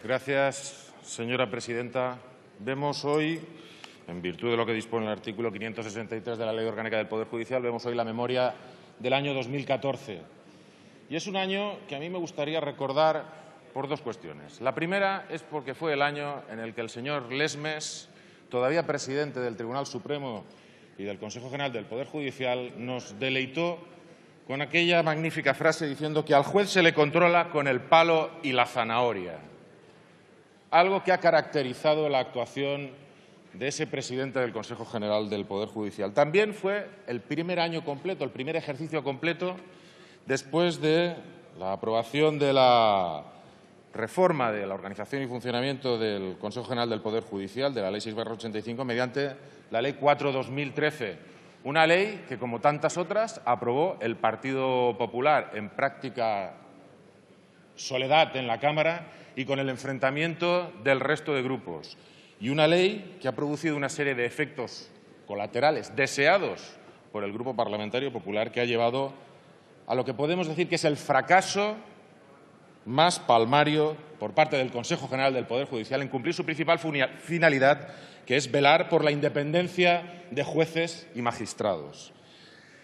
Gracias, señora presidenta. Vemos hoy, en virtud de lo que dispone el artículo 563 de la Ley Orgánica del Poder Judicial, vemos hoy la memoria del año 2014. Y es un año que a mí me gustaría recordar por dos cuestiones. La primera es porque fue el año en el que el señor Lesmes, todavía presidente del Tribunal Supremo y del Consejo General del Poder Judicial, nos deleitó con aquella magnífica frase diciendo que al juez se le controla con el palo y la zanahoria. Algo que ha caracterizado la actuación de ese presidente del Consejo General del Poder Judicial. También fue el primer año completo, el primer ejercicio completo, después de la aprobación de la reforma de la organización y funcionamiento del Consejo General del Poder Judicial, de la Ley 6/85, mediante la Ley 4/2013. Una ley que, como tantas otras, aprobó el Partido Popular en práctica soledad en la Cámara y con el enfrentamiento del resto de grupos. Y una ley que ha producido una serie de efectos colaterales deseados por el Grupo Parlamentario Popular, que ha llevado a lo que podemos decir que es el fracaso más palmario por parte del Consejo General del Poder Judicial en cumplir su principal finalidad, que es velar por la independencia de jueces y magistrados.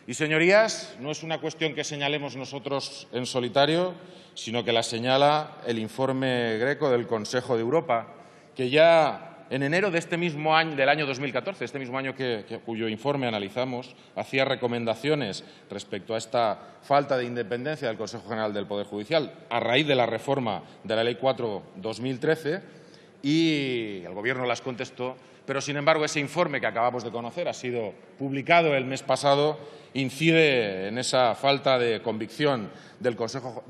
Y, señorías, no es una cuestión que señalemos nosotros en solitario, sino que la señala el informe Greco del Consejo de Europa, que ya en enero de este mismo año, del año 2014, este mismo año cuyo informe analizamos, hacía recomendaciones respecto a esta falta de independencia del Consejo General del Poder Judicial a raíz de la reforma de la Ley 4/2013, y el Gobierno las contestó. Pero, sin embargo, ese informe que acabamos de conocer, ha sido publicado el mes pasado, incide en esa falta de convicción del Consejo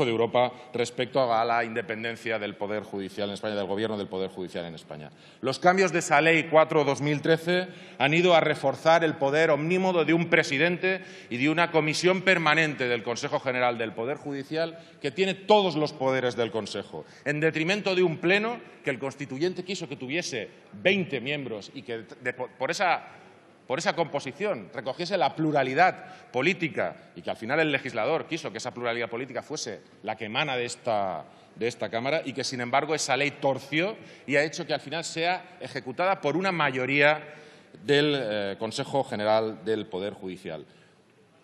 de Europa respecto a la independencia del Poder Judicial en España, del Gobierno del Poder Judicial en España. Los cambios de esa Ley 4/2013 han ido a reforzar el poder omnímodo de un presidente y de una comisión permanente del Consejo General del Poder Judicial que tiene todos los poderes del Consejo, en detrimento de un pleno que el constituyente quiso que tuviese 20 miembros y que por esa composición recogiese la pluralidad política, y que al final el legislador quiso que esa pluralidad política fuese la que emana de esta Cámara, y que, sin embargo, esa ley torció y ha hecho que al final sea ejecutada por una mayoría del Consejo General del Poder Judicial.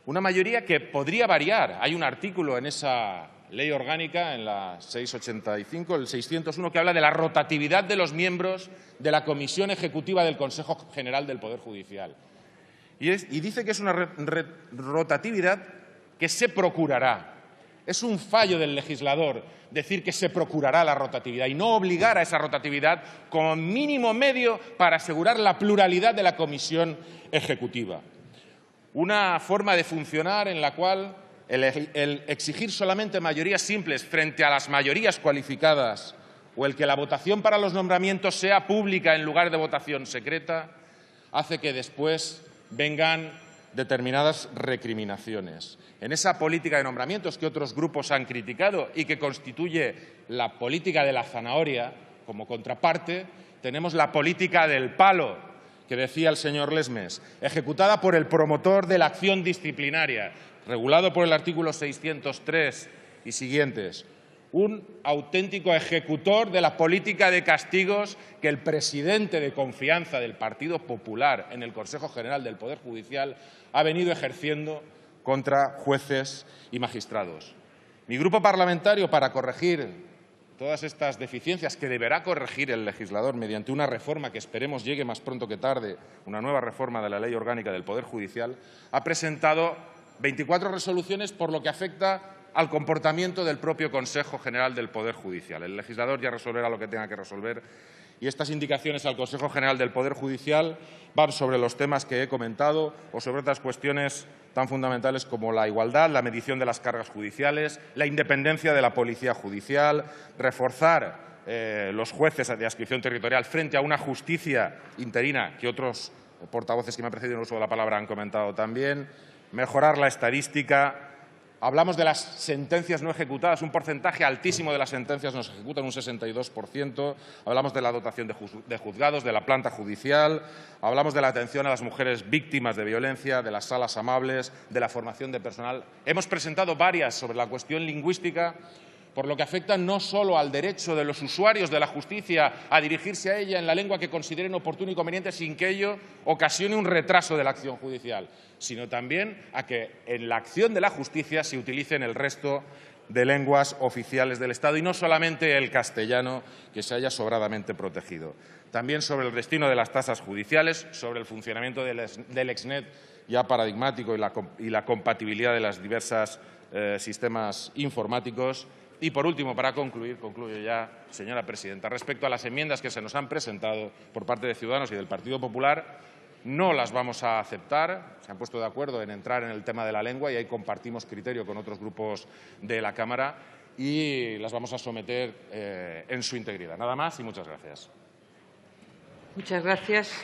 Una mayoría que podría variar. Hay un artículo en esa ley orgánica, en la 685, el 601, que habla de la rotatividad de los miembros de la Comisión Ejecutiva del Consejo General del Poder Judicial. Y dice que es una rotatividad que se procurará. Es un fallo del legislador decir que se procurará la rotatividad y no obligar a esa rotatividad como mínimo medio para asegurar la pluralidad de la Comisión Ejecutiva. Una forma de funcionar en la cual el exigir solamente mayorías simples frente a las mayorías cualificadas, o el que la votación para los nombramientos sea pública en lugar de votación secreta, hace que después vengan determinadas recriminaciones. En esa política de nombramientos que otros grupos han criticado y que constituye la política de la zanahoria, como contraparte, tenemos la política del palo, que decía el señor Lesmes, ejecutada por el promotor de la acción disciplinaria, regulado por el artículo 603 y siguientes. Un auténtico ejecutor de la política de castigos que el presidente de confianza del Partido Popular en el Consejo General del Poder Judicial ha venido ejerciendo contra jueces y magistrados. Mi grupo parlamentario, para corregir todas estas deficiencias que deberá corregir el legislador mediante una reforma que esperemos llegue más pronto que tarde, una nueva reforma de la Ley Orgánica del Poder Judicial, ha presentado 24 resoluciones por lo que afecta al comportamiento del propio Consejo General del Poder Judicial. El legislador ya resolverá lo que tenga que resolver, y estas indicaciones al Consejo General del Poder Judicial van sobre los temas que he comentado o sobre otras cuestiones tan fundamentales como la igualdad, la medición de las cargas judiciales, la independencia de la Policía Judicial, reforzar los jueces de adscripción territorial frente a una justicia interina que otros portavoces que me han precedido en el uso de la palabra han comentado también, mejorar la estadística. Hablamos de las sentencias no ejecutadas, un porcentaje altísimo de las sentencias no se ejecutan, un 62%. Hablamos de la dotación de juzgados, de la planta judicial. Hablamos de la atención a las mujeres víctimas de violencia, de las salas amables, de la formación de personal. Hemos presentado varias sobre la cuestión lingüística, por lo que afecta no solo al derecho de los usuarios de la justicia a dirigirse a ella en la lengua que consideren oportuno y conveniente sin que ello ocasione un retraso de la acción judicial, sino también a que en la acción de la justicia se utilicen el resto de lenguas oficiales del Estado y no solamente el castellano, que se haya sobradamente protegido. También sobre el destino de las tasas judiciales, sobre el funcionamiento del Exnet ya paradigmático y la compatibilidad de los diversos sistemas informáticos. Y, por último, para concluyo ya, señora presidenta, respecto a las enmiendas que se nos han presentado por parte de Ciudadanos y del Partido Popular, no las vamos a aceptar. Se han puesto de acuerdo en entrar en el tema de la lengua y ahí compartimos criterio con otros grupos de la Cámara y las vamos a someter en su integridad. Nada más y muchas gracias. Muchas gracias.